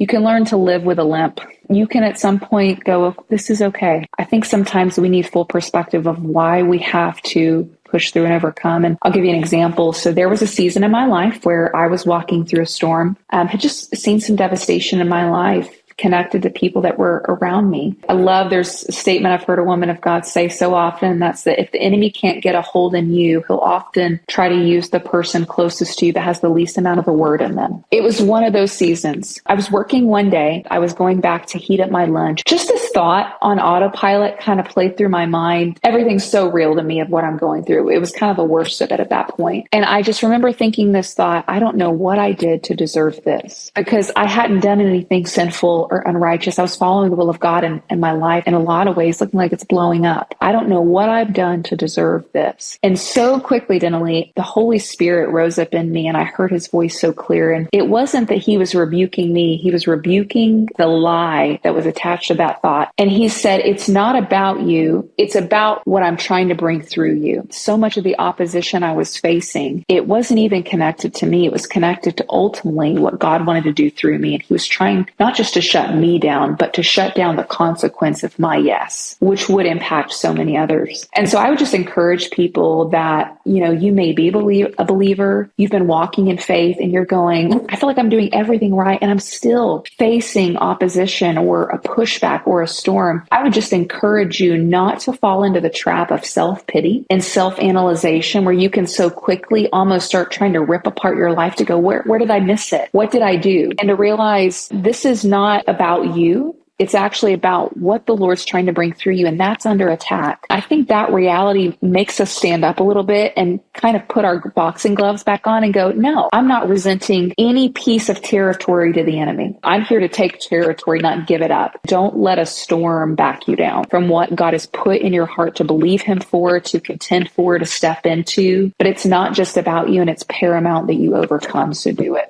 You can learn to live with a limp. You can at some point go, this is okay. I think sometimes we need full perspective of why we have to push through and overcome. And I'll give you an example. So there was a season in my life where I was walking through a storm, had just seen some devastation in my life, connected to people that were around me. There's a statement I've heard a woman of God say so often, and that's that if the enemy can't get a hold in you, he'll often try to use the person closest to you that has the least amount of the word in them. It was one of those seasons. I was working one day. I was going back to heat up my lunch. Just this thought on autopilot kind of played through my mind. Everything's so real to me of what I'm going through. It was kind of the worst of it at that point. And I just remember thinking this thought, I don't know what I did to deserve this, because I hadn't done anything sinful or unrighteous. I was following the will of God in my life in a lot of ways, looking like it's blowing up. I don't know what I've done to deserve this. And so quickly, Denali, the Holy Spirit rose up in me and I heard his voice so clear. And it wasn't that he was rebuking me. He was rebuking the lie that was attached to that thought. And he said, it's not about you. It's about what I'm trying to bring through you. So much of the opposition I was facing, it wasn't even connected to me. It was connected to ultimately what God wanted to do through me. And he was trying not just to shut me down, but to shut down the consequence of my yes, which would impact so many others. And so I would just encourage people that, you may be a believer, you've been walking in faith and you're going, I feel like I'm doing everything right and I'm still facing opposition or a pushback or a storm. I would just encourage you not to fall into the trap of self-pity and self-analyzation where you can so quickly almost start trying to rip apart your life to go, where did I miss it? What did I do? And to realize this is not about you. It's actually about what the Lord's trying to bring through you, and that's under attack. I think that reality makes us stand up a little bit and kind of put our boxing gloves back on and go, no, I'm not resenting any piece of territory to the enemy. I'm here to take territory, not give it up. Don't let a storm back you down from what God has put in your heart to believe him for, to contend for, to step into. But it's not just about you, and it's paramount that you overcome, so do it.